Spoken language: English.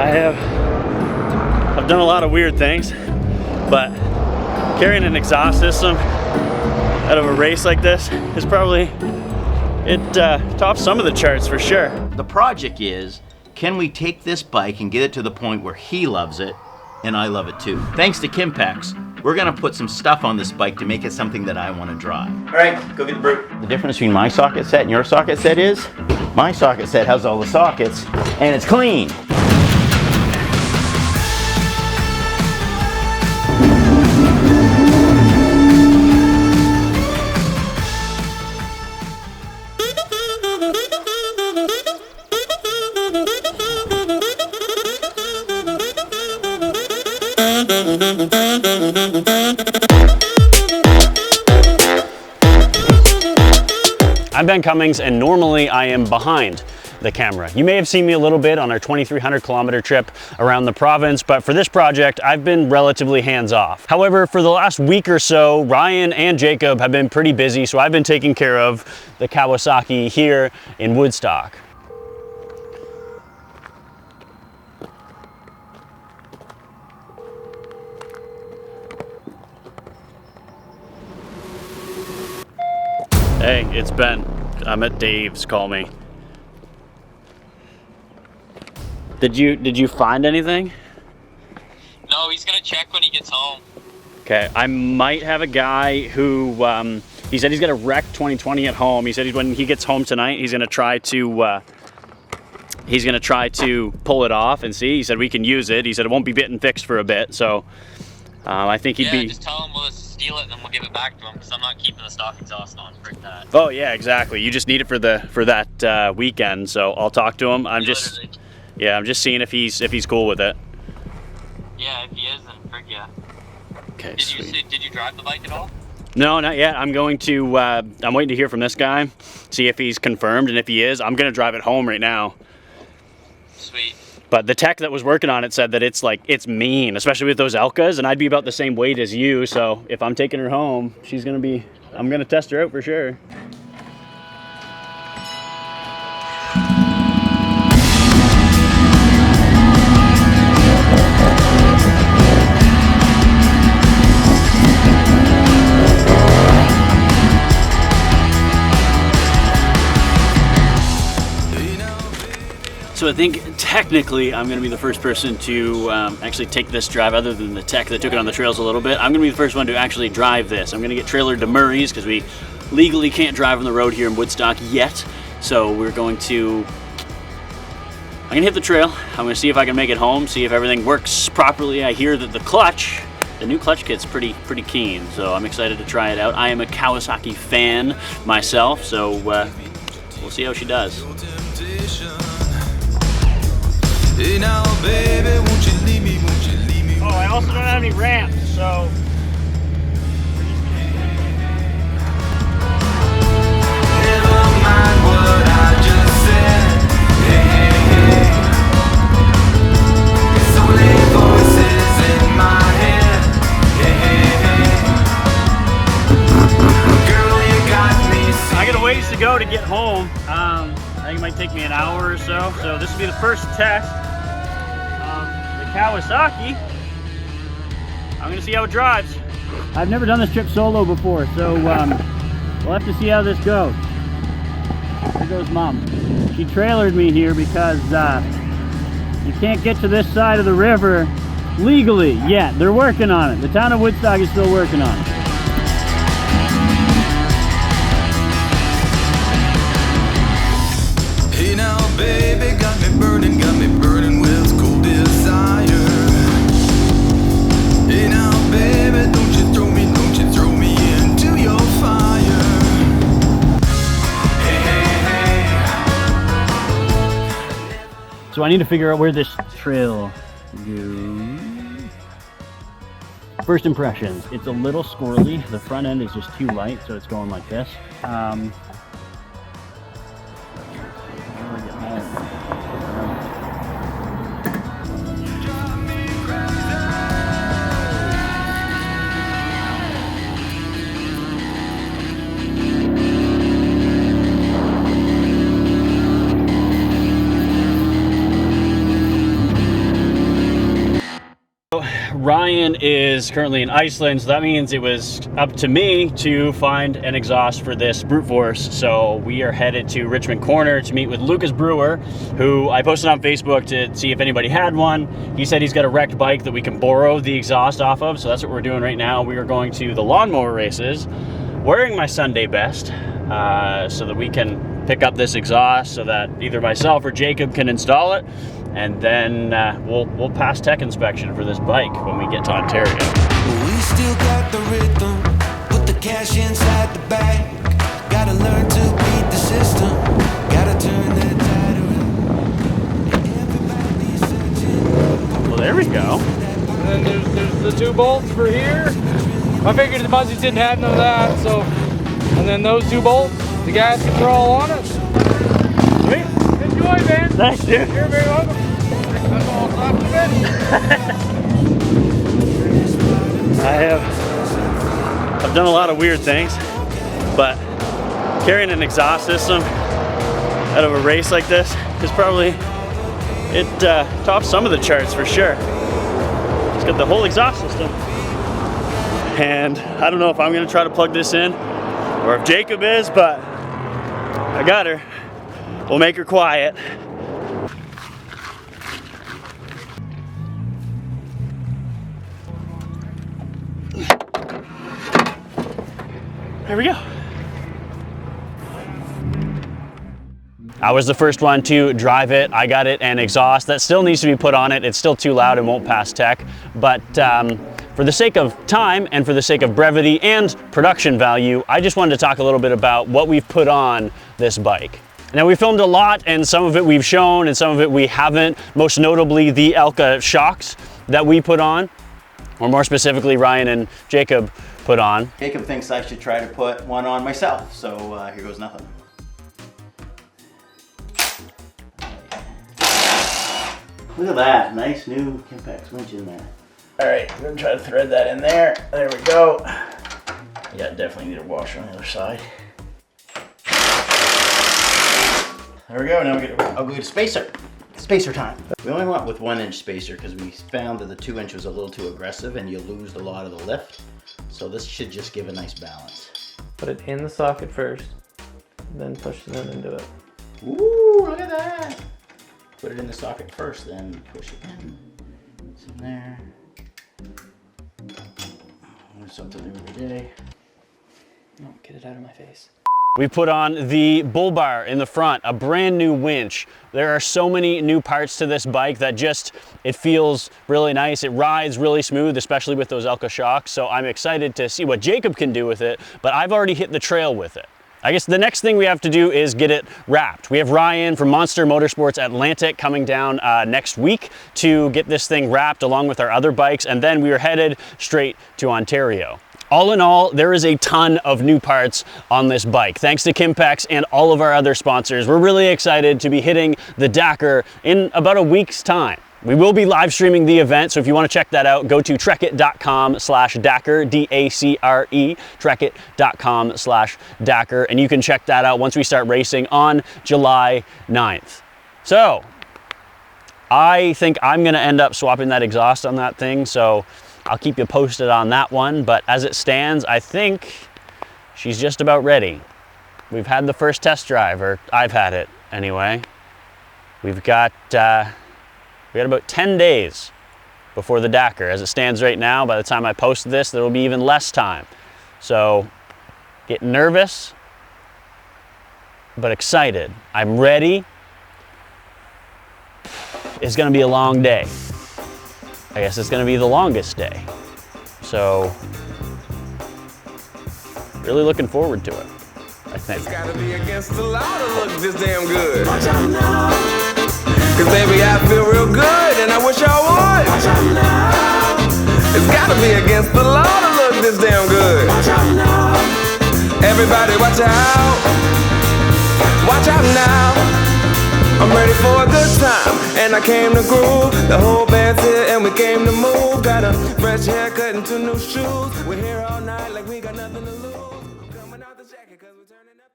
I've done a lot of weird things, but carrying an exhaust system out of a race like this is probably, it tops some of the charts for sure. The project is, can we take this bike and get it to the point where he loves it and I love it too? Thanks to Kimpex, we're gonna put some stuff on this bike to make it something that I wanna drive. All right, go get the brute. The difference between my socket set and your socket set is, my socket set has all the sockets and it's clean. I'm Ben Cummings, and normally I am behind the camera. You may have seen me a little bit on our 2,300 kilometer trip around the province, but for this project, I've been relatively hands-off. However, for the last week or so, Ryan and Jacob have been pretty busy, so I've been taking care of the Kawasaki here in Woodstock. Hey, it's Ben. I'm at Dave's. Call me. Did you find anything? No, he's gonna check when he gets home. Okay, I might have a guy who he said he's got a wreck 2020 at home. He said when he gets home tonight, he's gonna try to pull it off and see. He said we can use it. He said it won't be bit and fixed for a bit, so I think he'd be. Just tell him we'll steal it and then we'll give it back to him because I'm not keeping the stock exhaust on. Frick that. Oh yeah, exactly. You just need it for that weekend. So I'll talk to him. I'm just seeing if he's cool with it. Yeah, if he is, then frick yeah. Okay. Did you drive the bike at all? No, not yet. I'm going to. I'm waiting to hear from this guy, see if he's confirmed, and if he is, I'm gonna drive it home right now. Sweet. But the tech that was working on it said that it's mean, especially with those Elkas, and I'd be about the same weight as you, so if I'm taking her home, I'm gonna test her out for sure. So I think technically I'm going to be the first person to actually take this drive, other than the tech that took it on the trails a little bit. I'm going to be the first one to actually drive this. I'm going to get trailered to Murray's because we legally can't drive on the road here in Woodstock yet. So I'm going to hit the trail. I'm going to see if I can make it home, see if everything works properly. I hear that the new clutch kit's pretty keen, so I'm excited to try it out. I am a Kawasaki fan myself, so we'll see how she does. Hey now, baby, won't you leave me, Oh, I also don't have any ramps, so... Never mind what I just said. Hey, hey, hey. It's only voices in my head. Hey, hey, hey. Girl, you got me. I got a ways to go to get home. I think it might take me an hour or so. So this will be the first test. Kawasaki. I'm gonna see how it drives. I've never done this trip solo before, so we'll have to see how this goes. Here goes Mom. She trailered me here because you can't get to this side of the river legally yet. They're working on it. The town of Woodstock is still working on it. Hey now, baby, got me burning with cold desire. Hey now, baby, don't you throw me into your fire. Hey, hey, hey. So I need to figure out where this trail goes. First impressions, it's a little squirrely. The front end is just too light, so it's going like this. Ryan is currently in Iceland, so that means it was up to me to find an exhaust for this brute force. So we are headed to Richmond Corner to meet with Lucas Brewer, who I posted on Facebook to see if anybody had one. He said he's got a wrecked bike that we can borrow the exhaust off of, so that's what we're doing right now. We are going to the lawnmower races, wearing my Sunday best, so that we can pick up this exhaust so that either myself or Jacob can install it. And then we'll pass tech inspection for this bike when we get to Ontario. We still got the rhythm, put the cash inside the bag. Gotta learn to beat the system, gotta turn that tide around. Everybody's searching. Well, there we go. And then there's the 2 bolts for here. I figured the Muzzies didn't have none of that, so. And then those 2 bolts, the gas control on it. Sweet. Enjoy, man. Thanks, dude. You're very welcome. That's all left of I've done a lot of weird things, but carrying an exhaust system out of a race like this is probably, it tops some of the charts for sure. It's got the whole exhaust system. And I don't know if I'm gonna try to plug this in or if Jacob is, but I got her. We'll make her quiet. There we go. I was the first one to drive it. I got it an exhaust that still needs to be put on it. It's still too loud and won't pass tech. But for the sake of time and for the sake of brevity and production value, I just wanted to talk a little bit about what we've put on this bike. Now, we filmed a lot, and some of it we've shown and some of it we haven't, most notably the Elka shocks that we put on, or more specifically Ryan and Jacob put on. Jacob thinks I should try to put one on myself, so here goes nothing. Look at that, nice new Kimpex winch in there. All right, we're gonna try to thread that in there. There we go. Yeah, definitely need a washer on the other side. There we go, now I'll go get a spacer. Spacer time. We only went with 1-inch spacer because we found that the 2-inch was a little too aggressive and you lose a lot of the lift. So this should just give a nice balance. Put it in the socket first, then push it into it. Ooh, look at that. Put it in the socket first, then push it in. It's in there. There's something new every day. Oh, get it out of my face. We put on the bull bar in the front, a brand new winch. There are so many new parts to this bike that just, it feels really nice. It rides really smooth, especially with those Elka shocks. So I'm excited to see what Jacob can do with it, but I've already hit the trail with it. I guess the next thing we have to do is get it wrapped. We have Ryan from Monster Motorsports Atlantic coming down next week to get this thing wrapped along with our other bikes, and then we are headed straight to Ontario. All in all, there is a ton of new parts on this bike. Thanks to Kimpex and all of our other sponsors. We're really excited to be hitting the Dakar in about a week's time. We will be live streaming the event, so if you want to check that out, go to trekkit.com/Dakar, D-A-C-R-E, trekkit.com/Dakar, and you can check that out once we start racing on July 9th. So, I think I'm going to end up swapping that exhaust on that thing, so I'll keep you posted on that one, but as it stands, I think she's just about ready. We've had the first test drive, or I've had it anyway. We've got about 10 days before the Dakar. As it stands right now, by the time I post this, there will be even less time. So, getting nervous, but excited. I'm ready. It's gonna be a long day. I guess it's gonna be the longest day. So, really looking forward to it, I think. It's gotta be against the law to look this damn good. Watch out now. Cause baby, I feel real good and I wish I would. Watch out now. It's gotta be against the law to look this damn good. Watch out now. Everybody watch out. Watch out now. I'm ready for a good time, and I came to groove. The whole band's here, and we came to move. Got a fresh haircut and 2 new shoes. We're here all night like we got nothing to lose. Coming out the jacket, cause we're turning up.